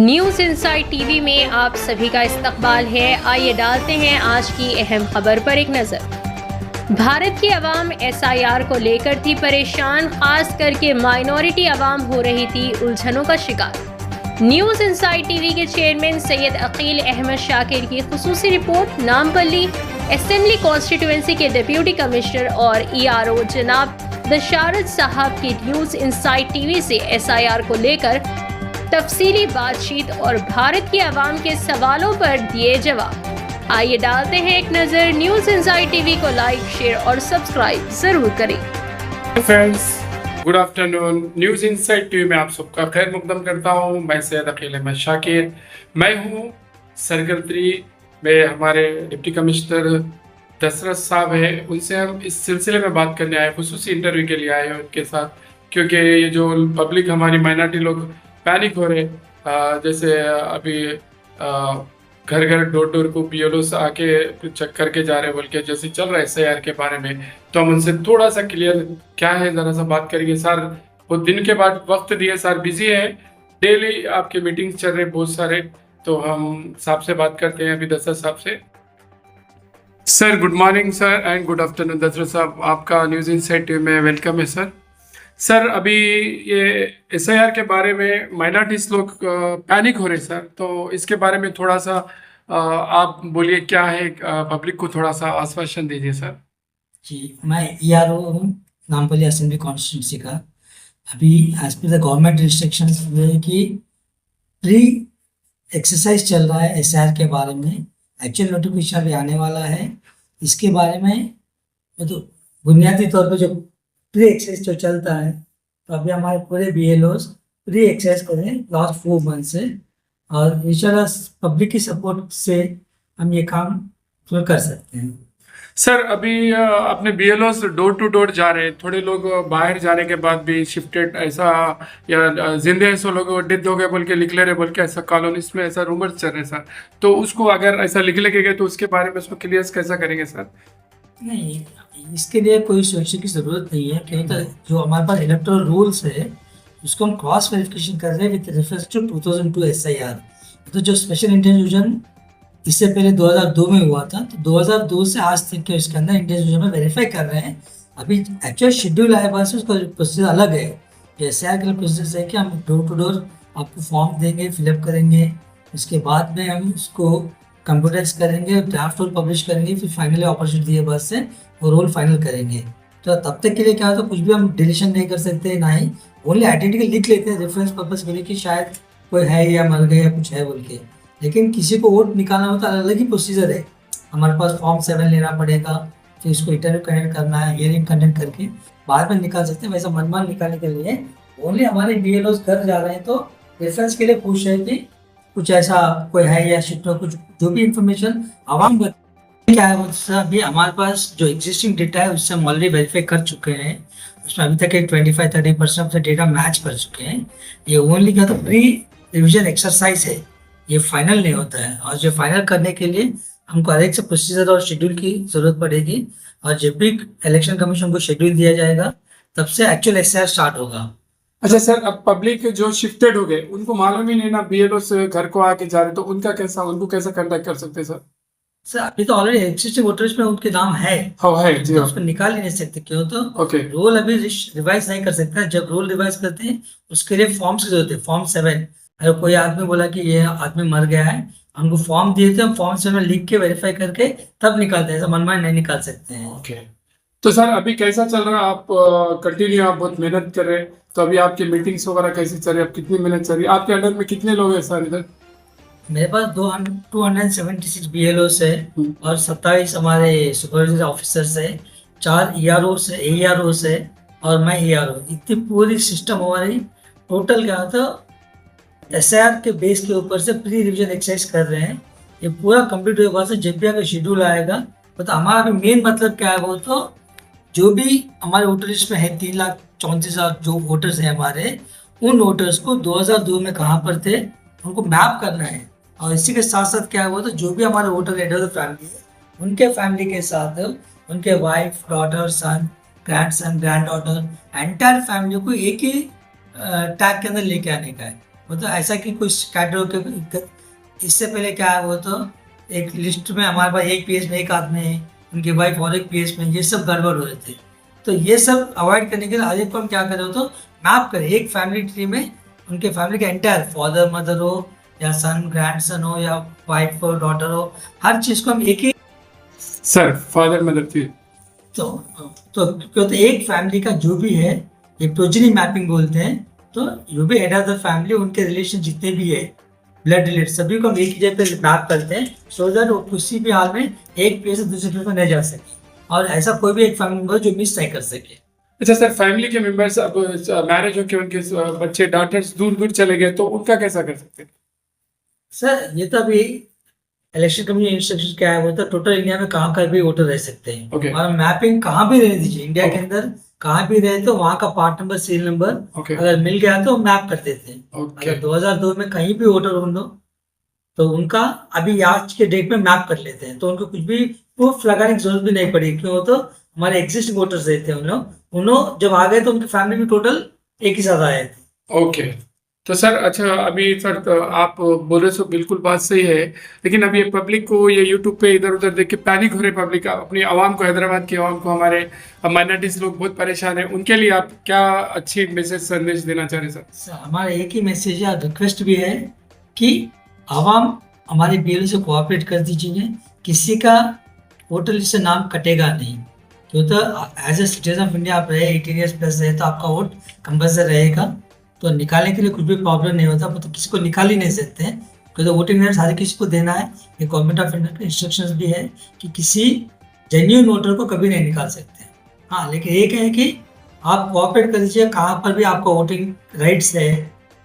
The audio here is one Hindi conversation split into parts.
न्यूज़ इनसाइड टीवी में आप सभी का इस्तकबाल है। आइए डालते हैं आज की अहम खबर पर एक नज़र। भारत की अवाम एसआईआर को लेकर थी परेशान, खास करके माइनॉरिटी अवाम हो रही थी उलझनों का शिकार। न्यूज़ इनसाइड टीवी के चेयरमैन सैयद अकील अहमद शाकिर की खुसूसी रिपोर्ट। नामपल्ली असेंबली कॉन्स्टिट्यूएंसी के डिप्टी कमिश्नर और ईआरओ जनाब दशारथ साहब की न्यूज़ इनसाइड टीवी से एसआईआर को लेकर तफसीली बातचीत और भारत की आवाम के सवालों पर दिए जवाब। आइए डालते हैं एक नजर। न्यूज़ इनसाइड टीवी को लाइक, शेयर और सब्सक्राइब जरूर करें। Friends, good afternoon. News inside TV में आप सबका खैर मुकदम करता हूँ। मैं सैयद अकील अहमद शाकिर। मैं हूँ सर्कल 3 में हमारे डिप्टी कमिश्नर दशरथ साहब है, उनसे हम इस सिलसिले में बात करने आए, खुसूसी इंटरव्यू के लिए आए हैं उनके साथ, क्योंकि ये जो पब्लिक हमारी माइनॉरिटी लोग पैनिक हो रहे, जैसे अभी घर घर डोर डोर को बीएलओ से आके चेक करके जा रहे बोल के जैसे चल रहा है एसआईआर के बारे में, तो हम उनसे थोड़ा सा क्लियर क्या है ज़रा सा बात करेंगे। सर वो दिन के बाद वक्त दिए, सर बिजी है, डेली आपके मीटिंग्स चल रहे बहुत सारे, तो हम साहब से बात करते हैं अभी दशरथ साहब से। Sir good morning sir and good afternoon Dasharath साहब, आपका न्यूज़ इनसाइड टीवी में वेलकम है सर। सर अभी ये एसआईआर के बारे में माइनॉरिटीज लोग पैनिक हो रहे सर, तो इसके बारे में थोड़ा सा आप बोलिए क्या है, पब्लिक को थोड़ा सा आश्वासन दीजिए सर। जी, मैं ईआरओ हूँ नामपल्ली असेंबली कॉन्स्टिट्यूंसी का। अभी as per the government restrictions ये है कि प्री एक्सरसाइज चल रहा है एसआईआर के बारे में। एक्चुअल नोटिफिकेशन भी आने वाला है इसके बारे में। तो बुनियादी तौर पे जो प्री एक्सरसाइज जो चलता है, तो अभी हमारे पूरे बीएलओस प्री एक्सरसाइज करें लास्ट 4 मंथ से, और इंशाल्लाह पब्लिक की सपोर्ट से हम ये काम पूरा कर सकते हैं। सर अभी अपने बीएलओस डोर टू डोर जा रहे हैं, थोड़े लोग बाहर जाने के बाद भी शिफ्टेड ऐसा या जिंदे ऐसे लोग डेथ हो गए बोल के लिख ले रहे बोल के, ऐसा कॉलोनीज में ऐसा रूमर्स चल रहे सर, तो उसको अगर ऐसा लिख लेके गए तो उसके बारे में उसको क्लियर कैसा करेंगे सर? नहीं, इसके लिए कोई सोचने की ज़रूरत नहीं है, क्योंकि जो हमारे पास इलेक्टोरल रूल्स है उसको हम क्रॉस वेरिफिकेशन कर रहे हैं विद रेफरेंस टू 2002 एसआईआर। तो जो स्पेशल इंटेंशन इससे पहले 2002 में हुआ था, तो 2002 से आज तक के इसके अंदर इंटेंशन में वेरीफाई कर रहे हैं। अभी एक्चुअल शेड्यूल आए पास उसका प्रोसीजर अलग है। जो एसआईआर के लिए प्रोसेस है कि हम डोर टू डोर आपको फॉर्म देंगे, फिलअप करेंगे, उसके बाद में हम उसको कंप्यूटराइज करेंगे, ड्राफ्ट रोल पब्लिश करेंगे, फिर फाइनली अपॉर्चुनिटी दिए बाद से वो रोल फाइनल करेंगे। तो तब तक के लिए क्या होता है, कुछ भी हम डिलीशन नहीं कर सकते, ना ही ओनली आइडेंटिटी लिख लेते हैं रेफरेंस पर्पस के लिए कि शायद कोई है या मर गया या कुछ है बोल के। लेकिन किसी को वोट निकालना होता है, अलग ही प्रोसीजर है। हमारे पास फॉर्म 7 लेना पड़ेगा, फिर उसको इंटरव्यू कंडक्ट करना है, हियरिंग कंडक्ट करके बाद में निकाल सकते हैं। वैसा मनमान निकालने के लिए ओनली हमारे बीएलओस घर जा रहे हैं, तो रेफरेंस के लिए पूछ रहे कि कुछ ऐसा कोई है या शिफ्ट, कुछ जो भी इंफॉर्मेशन आवाम क्या है वो अभी हमारे पास जो एग्जिस्टिंग डेटा है उससे हम ऑलरेडी वेरीफाई कर चुके हैं। उसमें अभी तक 25-30% ऑफ द डेटा मैच कर चुके हैं। ये ओनली क्या, तो प्री रिविजन एक्सरसाइज है, ये फाइनल नहीं होता है। और जो फाइनल करने के लिए हमको अलग से प्रोसीजर और शेड्यूल की जरूरत पड़ेगी, और जब भी इलेक्शन कमीशन को शेड्यूल दिया जाएगा तब से एक्चुअल एसआईआर स्टार्ट होगा। अच्छा सर, अब पब्लिक जो शिफ्टेड हो गए उनको मालूम ही नहीं ना बीएलओ से घर को आके जा रहे, तो उनको कैसा कांटेक्ट कर सकते हैं सर? सर अभी तो ऑलरेडी एग्जिस्टिंग वोटर्स में उनके नाम है, है जी, तो उसको निकाल ही नहीं सकते। क्यों, तो रोल अभी रिवाइज नहीं कर सकता। जब रोल रिवाइज करते हैं उसके लिए फॉर्म्स की जरूरत है, फॉर्म 7। अगर कोई आदमी बोला कि ये आदमी मर गया है, हमको फॉर्म दिए थे, हम फॉर्म 7 में लिख के वेरीफाई करके तब निकालते हैं, ऐसा मनमानी नहीं निकाल सकते हैं। ओके, तो सर अभी कैसा चल रहा है? आप कंटिन्यू आप बहुत मेहनत कर रहे हैं, तो अभी आपकी मीटिंग्स वगैरह कैसी चल रही है? आप कितनी मेहनत चल रही है? आपके अंडर में कितने लोग हैं सर इधर? मेरे पास 276 बीएलओस है और 27 हमारे सुपरवाइजर ऑफिसर्स है, 4 ईआरओस है, एईआरओस है, और मैं ईआरओ। इतनी पूरी सिस्टम हमारी टोटल क्या होता है, एसआईआर के बेस के ऊपर से प्री रिविजन एक्सरसाइज कर रहे हैं। ये पूरा कंप्लीट होने के बाद से जब भी अगर शेड्यूल आएगा, तो हमारा मेन मतलब क्या है वो, तो जो भी हमारे वोटर लिस्ट में है 3,34,000 जो वोटर्स हैं हमारे, उन वोटर्स को 2002 में कहाँ पर थे उनको मैप करना है। और इसी के साथ साथ क्या हुआ, तो जो भी हमारे voter head of the family है उनके फैमिली के साथ उनके वाइफ, डॉटर, सन, ग्रैंड डॉटर, एंटायर फैमिली को एक ही टैग के अंदर लेके आने का है। वो तो ऐसा कि कुछ कैटेगरी के इससे पहले क्या है, वो तो एक लिस्ट में हमारे पास एक पेज में एक आदमी है, उनकी वाइफ और एक पेज में, ये सब गड़बड़ हो रहे थे। तो ये सब अवॉइड करने के लिए हर एक को हम क्या करें तो मैप करें एक फैमिली ट्री में, उनके फैमिली का एंटायर फादर मदर हो या सन ग्रैंडसन हो या वाइफ हो डॉटर हो, हर चीज़ को हम एक ही सर फादर मदर थी। तो एक फैमिली का जो भी है ये प्रोजेनी मैपिंग बोलते हैं। तो जो भी हेड ऑफ द फैमिली, उनके रिलेशन जितने भी है ब्लड रिलेट, सभी को हम एक ही जगह पे मैप करते हैं, सो दैट वो किसी भी हाल में एक प्लेस से दूसरे प्लेस में नहीं जा सके, और ऐसा कोई भी एक फैमिली मेंबर जो मिस नहीं कर सके। अच्छा सर, फैमिली के मेंबर्स अब मैरिज होकर उनके बच्चे डॉटर्स दूर दूर चले गए तो उनका कैसा कर सकते हैं? सर ये तो अभी इलेक्शन कमीशन इंस्ट्रक्शन क्या है, वो तो टोटल इंडिया में कहाँ कहीं भी वोटर रह सकते हैं। Okay. और मैपिंग कहाँ भी रहने दीजिए, इंडिया के अंदर कहाँ भी रहे तो वहाँ का part number serial number Okay. अगर मिल गया तो मैप कर देते हैं। Okay. अगर 2002 में कहीं भी वोटर हो तो उनका अभी आज के डेट में मैप कर लेते हैं, तो उनको कुछ भी प्रूफ लगाने की जरूरत भी नहीं पड़ी, क्यों तो हमारे एग्जिस्टिंग वोटर्स रहते हैं उन लोग जब आ गए तो उनकी फैमिली भी टोटल एक ही साथ आए थे। ओके तो सर, अच्छा अभी सर तो आप बोल रहे हो बिल्कुल बात सही है, लेकिन अभी पब्लिक को ये यूट्यूब पे इधर उधर देख के पैनिक हो रहे पब्लिक, अपनी आवाम को, हैदराबाद की आवाम को, हमारे माइनॉरिटीज लोग बहुत परेशान है, उनके लिए आप क्या अच्छी मैसेज संदेश देना चाह रहे सर? हमारा एक ही मैसेज या रिक्वेस्ट भी है कि आवाम हमारे बीएलओ से कोऑपरेट कर दीजिए, किसी का वोटर लिस्ट से नाम कटेगा नहीं, क्यों तो as a citizen of India आप रहे 18 ईयर्स प्लस रहे तो आपका वोट कंपल्सरी रहेगा, तो निकालने के लिए कुछ भी प्रॉब्लम नहीं होता, तो किसी को निकाल ही नहीं सकते हैं, क्योंकि वोटिंग राइट्स हर किसी को देना है। ये गवर्नमेंट ऑफ इंडिया के इंस्ट्रक्शंस भी है कि किसी जेन्युइन वोटर को कभी नहीं निकाल सकते। हाँ, लेकिन एक है कि आप कोऑपरेट कर दीजिए, कहाँ पर भी आपका वोटिंग राइट्स है,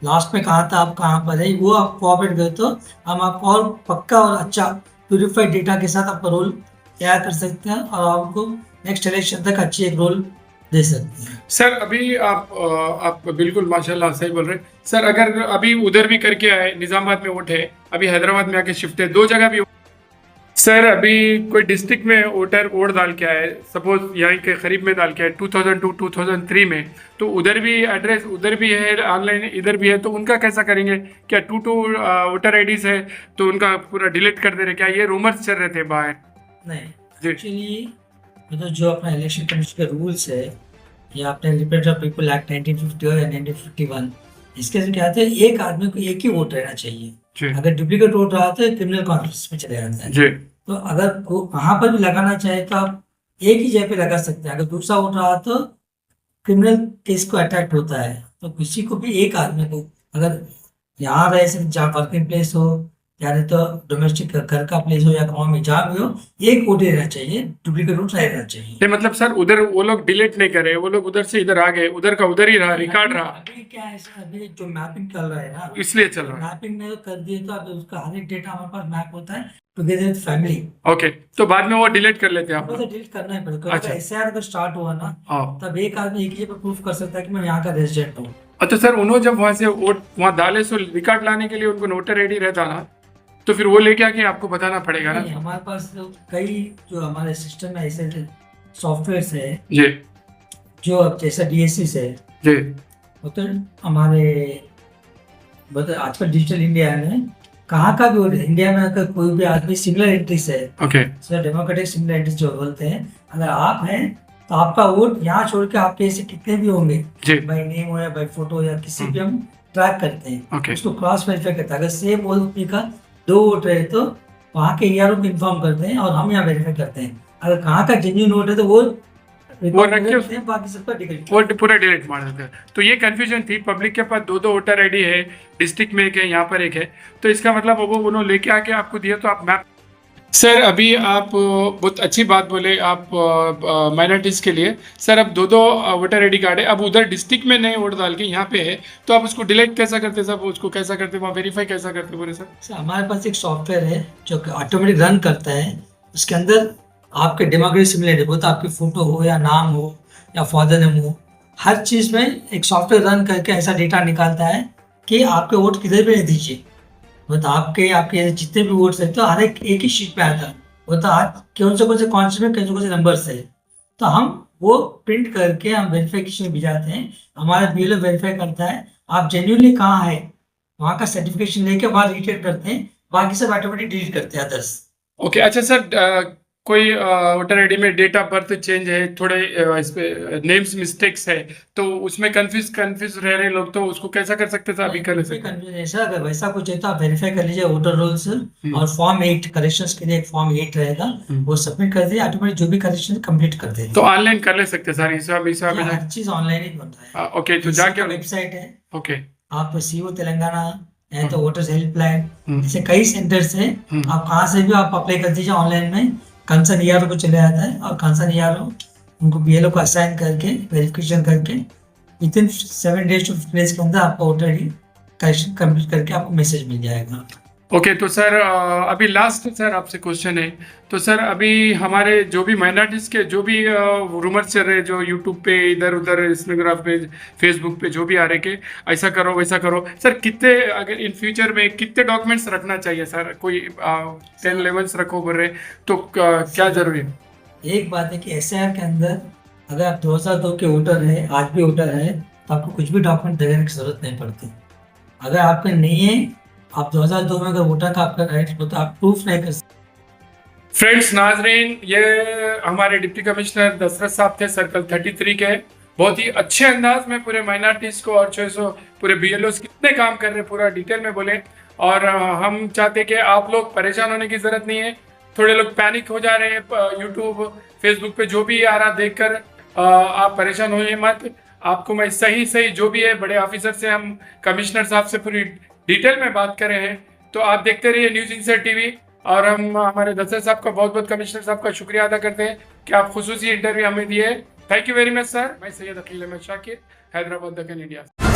लास्ट में कहाँ था आप कहाँ पर है, वो आप कोऑपरेट करें तो हम आपको और पक्का और अच्छा प्यूरिफाइड डेटा के साथ आपका रोल तैयार कर सकते हैं और आपको नेक्स्ट इलेक्शन तक अच्छी एक रोल दे सकते हैं। सर अभी आप बिल्कुल माशाल्लाह सही बोल रहे हैं सर, अगर अभी उधर भी करके आए, निजामाबाद में वोट है, अभी हैदराबाद में आके शिफ्ट है, दो जगह भी सर, अभी कोई डिस्ट्रिक्ट में वोटर वोट डाल के आए, सपोज यहाँ के करीब में डाल के आए 2002 2003 में, तो उधर भी एड्रेस उधर भी है, ऑनलाइन इधर भी है, तो उनका कैसा करेंगे? क्या 2 वोटर आईडीज है तो उनका पूरा डिलीट कर दे रहे? क्या ये रूमर्स चल रहे थे बाहर? नहीं, एक्चुअली तो जो अपना इलेक्शन कमीशन के रूल्स है या अपने लिबरेशन ऑफ पीपल एक्ट 1950 या 1951, इसके से क्या होता है, एक आदमी को एक ही वोट रहना चाहिए। अगर डुप्लीकेट वोट रहा तो क्रिमिनल कॉन्फ्लिक्ट में चले जाता है। तो अगर कहाँ पर भी लगाना चाहे तो आप एक ही जगह पे लगा सकते हैं, अगर दूसरा वोट रहा तो क्रिमिनल केस को अट्रैक्ट होता है। तो किसी को भी एक आदमी को अगर यहाँ रहे, सिर्फ जहाँ वर्किंग प्लेस हो या नहीं तो डोमेस्टिक घर का प्लेस हो या गाँव में जहाँ भी हो, एक वोट रहना चाहिए, डुप्लीकेट वोट नहीं रहना चाहिए। ये मतलब सर उधर वो लोग डिलीट नहीं करे, वो लोग उधर से इधर आ गए, उधर का उधर ही रहा, रिकॉर्ड रहा। अभी क्या है सर, अभी जो मैपिंग चल रहा है ना, इसलिए चल रहा है। मैपिंग में कर दिए तो अब उसका हर एक डेटा हमारे पास मैप होता है टुगेदर विद फैमिली। ओके, तो बाद में वो डिलीट कर लेते हैं आप? तो डिलीट करना ही पड़ेगा। अच्छा। एसआईआर अगर स्टार्ट हुआ ना, तब एक आदमी एक ही जगह प्रूफ कर सकता है कि मैं यहाँ का रेजिडेंट हूँ। अच्छा सर, उन्होंने जब वहां से वोट वहां डाले सो रिकॉर्ड लाने के लिए उनको वोटर आईडी रहता ना, तो फिर वो लेके आके आपको बताना पड़ेगा ना? हमारे पास तो कई जो हमारे सिस्टम में ऐसे सॉफ्टवेयर है जी, जो अब जैसा डीएससी है जी, वो तो हमारे आजकल डिजिटल इंडिया में कहाँ का भी इंडिया में अगर कोई भी आदमी सिमिलर एंट्रीज है, okay sir democratic similar entries जो बोलते हैं, अगर आप हैं तो आपका वोट यहाँ छोड़ के आपके ऐसे कितने भी होंगे, बाई नेम हो या बाई फोटो या किसी भी हम ट्रैक करते हैं। उसको क्रॉस वेरीफाई करते हैं। अगर सेम वोट का 2 वोट है तो वहाँ के ईआरओ को इन्फॉर्म करते हैं और हम यहाँ वेरीफाई करते हैं। अगर कहाँ का जेन्युइन वोट है तो वो रखे, बाकी सबका वो पूरा डिलीट मार देते हैं। तो ये कंफ्यूजन थी, पब्लिक के पास 2 वोटर आईडी है, डिस्ट्रिक्ट में एक है, यहाँ पर एक है, तो इसका मतलब वो उन्होंने लेके आके आपको दिया तो आप मैप। सर अभी आप बहुत अच्छी बात बोले आप माइनॉरिटीज के लिए। सर अब 2 वोटर आईडी कार्ड है, अब उधर डिस्ट्रिक्ट में नए वोट डाल के यहाँ पे है, तो आप उसको डिलीट कैसा करते सर? उसको कैसा करते, वहाँ वेरीफाई कैसा करते बोले सर? हमारे पास एक सॉफ्टवेयर है जो ऑटोमेटिक रन करता है, उसके अंदर आपके डेमोग्राफिक सिमिलरिटी, वो तो आपकी फोटो हो या नाम हो या फादर नेम हो, हर चीज़ में एक सॉफ्टवेयर रन करके ऐसा डेटा निकालता है कि आपके वोट किधर भी नहीं दीजिए, मतलब आपके जितने भी वोट्स है तो हर एक ही शीट पे आता है, वो तो आज कौन से कॉन्स्टिट्यूएंट कौन से नंबर्स है, तो हम वो प्रिंट करके हम वेरीफिकेशन भिजाते हैं, हमारा बीएलओ वेरीफाई करता है आप जेन्युइनली कहाँ है, वहाँ का सर्टिफिकेशन लेके वहाँ रिटेक करते हैं, बाकी सब ऑटोमेटिक डिलीट करते हैं अदर्स। ओके अच्छा सर, कोई वोटर आईडी में डेट ऑफ बर्थ चेंज है, थोड़े इस पे नेम्स मिस्टेक्स है, तो उसमें कंफ्यूज रह रहे लोग, तो उसको कैसा कर सकते थे? अभी कर सकते हैं? कंफ्यूजन अगर वैसा कुछ है तो आप वेरीफाई कर लीजिए वोटर रोल्स, और फॉर्म 8 करेक्शंस के लिए एक फॉर्म 8 रहेगा, वो सबमिट कर दीजिए, ऑटोमेटिक जो भी करेक्शन कंप्लीट कर देंगे। तो ऑनलाइन कर ले सकते सर हिसाब हर चीज ऑनलाइन ही बनता है। ओके, तो जाके वेबसाइट है, ओके आप सीओ तेलंगाना या तो वोटर्स हेल्पलाइन, ऐसे कई सेंटर्स हैं, आप कहाँ से भी आप अप्लाई कर दीजिए ऑनलाइन में। कंसर्न ईआरओ को चले जाता है, और कंसर्न ईआरओ उनको बीएलओ को असाइन करके वेरिफिकेशन करके विदिन 7 days to 15 days के अंदर आपका वोटर आईडी करेक्शन कंप्लीट करके आपको मैसेज मिल जाएगा। ओके तो सर अभी लास्ट सर आपसे क्वेश्चन है, तो सर अभी हमारे जो भी माइनॉरिटीज़ के जो भी रूमर चल रहे, जो यूट्यूब पे इधर उधर इंस्टाग्राम पे फेसबुक पे जो भी आ रहे के ऐसा करो वैसा करो, सर कितने अगर इन फ्यूचर में कितने डॉक्यूमेंट्स रखना चाहिए सर? कोई 10-11 रखो बोल रहे, तो क्या जरूरी है? एक बात है कि एसआईआर के अंदर अगर आप 2002 के वोटर है, आज भी वोटर है, तो आपको कुछ भी डॉक्यूमेंट देने की जरूरत नहीं पड़ती। अगर आपका नहीं है, आप 2002 में अगर वोटर का आपका राइट हो तो आप प्रूफ नहीं कर सकते। फ्रेंड्स नाजरीन, ये हमारे डिप्टी कमिश्नर दशरथ साहब थे सर्कल 33 के। बहुत ही अच्छे अंदाज में पूरे माइनॉरिटीज को और 600 पूरे बीएलओ कितने काम कर रहे हैं पूरा डिटेल में बोले, और हम चाहते कि आप लोग परेशान होने की जरूरत नहीं है। थोड़े लोग पैनिक हो जा रहे हैं यूट्यूब फेसबुक पे जो भी आ रहा देखकर, आप परेशान होइए मत। आपको मैं सही जो भी है बड़े ऑफिसर से, हम कमिश्नर साहब से पूरी डिटेल में बात कर रहे हैं। तो आप देखते रहिए न्यूज़ इनसाइड टीवी, और हम हमारे दशरथ साहब का बहुत बहुत कमिश्नर साहब का शुक्रिया अदा करते हैं कि आप खुसूसी इंटरव्यू हमें दिए। Thank you very much sir. मैं सैयद अकील अहमद शाकिर, हैदराबाद दक्कन इंडिया।